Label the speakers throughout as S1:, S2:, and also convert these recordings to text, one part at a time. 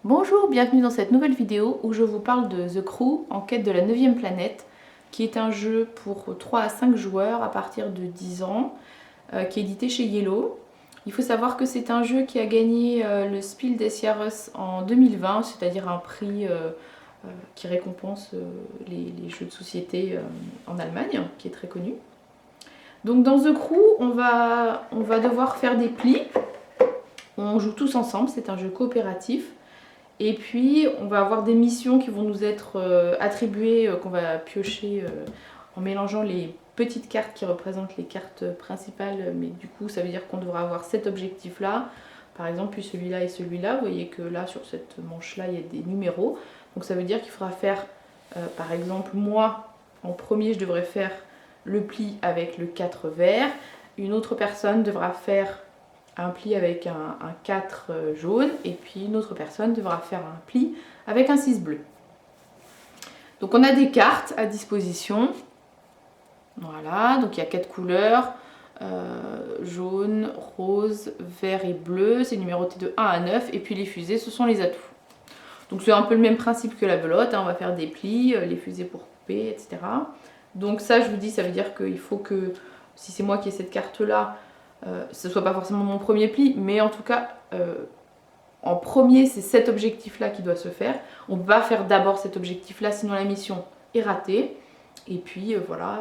S1: Bonjour, bienvenue dans cette nouvelle vidéo où je vous parle de The Crew, en quête de la 9e planète, qui est un jeu pour 3 à 5 joueurs à partir de 10 ans, qui est édité chez Yellow. Il faut savoir que c'est un jeu qui a gagné le Spiel des Jahres en 2020, c'est-à-dire un prix qui récompense les jeux de société en Allemagne, qui est très connu. Donc dans The Crew, on va devoir faire des plis. On joue tous ensemble, c'est un jeu coopératif. Et puis on va avoir des missions qui vont nous être attribuées, qu'on va piocher en mélangeant les petites cartes qui représentent les cartes principales. Mais du coup ça veut dire qu'on devra avoir cet objectif là. Par exemple, puis celui-là et celui-là. Vous voyez que là sur cette manche là il y a des numéros. Donc ça veut dire qu'il faudra faire, par exemple moi en premier je devrais faire le pli avec le 4 vert. Une autre personne devra faire un pli avec un 4 jaune, et puis une autre personne devra faire un pli avec un 6 bleu. Donc on a des cartes à disposition. Voilà, donc il y a 4 couleurs, jaune, rose, vert et bleu. C'est numéroté de 1 à 9, et puis les fusées, ce sont les atouts. Donc c'est un peu le même principe que la belote, hein. On va faire des plis, les fusées pour couper, etc. Donc ça, je vous dis, ça veut dire qu'il faut que, si c'est moi qui ai cette carte-là, ce soit pas forcément mon premier pli, mais en tout cas, en premier, c'est cet objectif-là qui doit se faire. On va faire d'abord cet objectif-là, sinon la mission est ratée. Et puis voilà.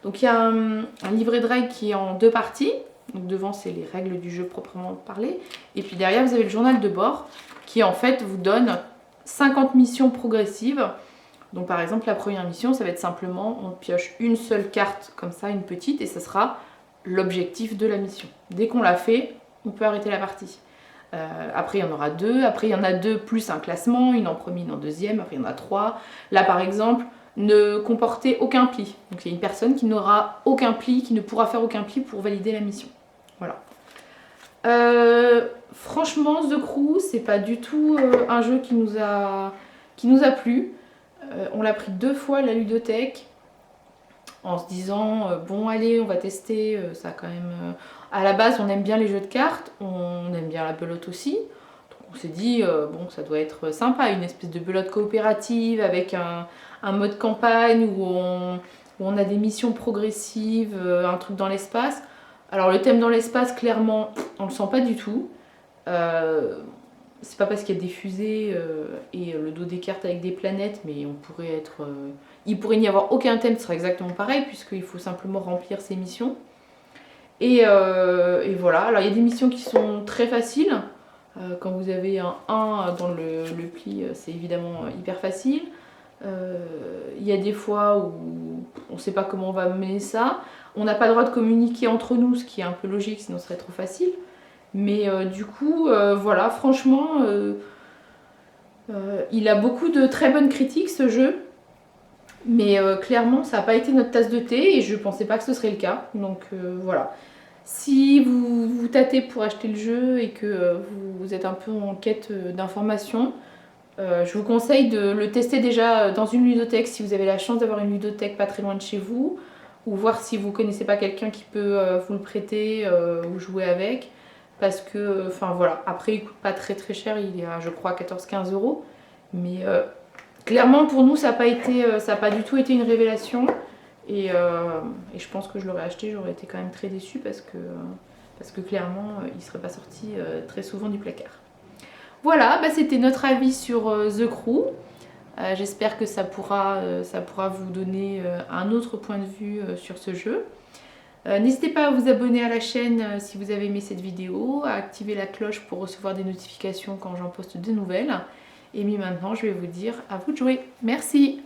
S1: Donc il y a un livret de règles qui est en 2 parties. Donc devant, c'est les règles du jeu proprement parlé. Et puis derrière, vous avez le journal de bord qui en fait vous donne 50 missions progressives. Donc par exemple, la première mission, ça va être simplement, on pioche une seule carte comme ça, une petite, et ça sera l'objectif de la mission. Dès qu'on l'a fait, on peut arrêter la partie. Après, il y en aura 2. Après, il y en a 2 plus un classement, une en premier, une en deuxième. Après, il y en a 3. Là, par exemple, ne comporter aucun pli. Donc, il y a une personne qui n'aura aucun pli, qui ne pourra faire aucun pli pour valider la mission. Voilà. Franchement, The Crew, c'est pas du tout un jeu qui nous a plu. On l'a pris 2 fois à la ludothèque, en se disant bon allez on va tester, ça quand même... à la base on aime bien les jeux de cartes, on aime bien la belote aussi, donc on s'est dit bon ça doit être sympa, une espèce de belote coopérative avec un mode campagne où on a des missions progressives, un truc dans l'espace. Alors le thème dans l'espace, clairement on le sent pas du tout. C'est pas parce qu'il y a des fusées et le dos des cartes avec des planètes, mais on pourrait être... il pourrait n'y avoir aucun thème, ce serait exactement pareil, puisqu'il faut simplement remplir ses missions. Et voilà, alors il y a des missions qui sont très faciles. Quand vous avez un 1 dans le pli, c'est évidemment hyper facile. Il y a des fois où on ne sait pas comment on va mener ça. On n'a pas le droit de communiquer entre nous, ce qui est un peu logique, sinon ce serait trop facile. Mais du coup, voilà, franchement, il a beaucoup de très bonnes critiques ce jeu. Mais clairement, ça n'a pas été notre tasse de thé et je pensais pas que ce serait le cas. Donc voilà. Si vous vous tâtez pour acheter le jeu et que vous êtes un peu en quête d'informations, je vous conseille de le tester déjà dans une ludothèque si vous avez la chance d'avoir une ludothèque pas très loin de chez vous, ou voir si vous connaissez pas quelqu'un qui peut vous le prêter ou jouer avec. Parce que, enfin voilà, après il coûte pas très très cher, il est à je crois 14-15 euros. Mais clairement pour nous ça n'a pas du tout été une révélation. Et je pense que je l'aurais acheté, j'aurais été quand même très déçue parce que clairement il serait pas sorti très souvent du placard. Voilà, bah, c'était notre avis sur The Crew. J'espère que ça pourra vous donner un autre point de vue sur ce jeu. N'hésitez pas à vous abonner à la chaîne si vous avez aimé cette vidéo, à activer la cloche pour recevoir des notifications quand j'en poste de nouvelles. Et puis maintenant, je vais vous dire à vous de jouer. Merci!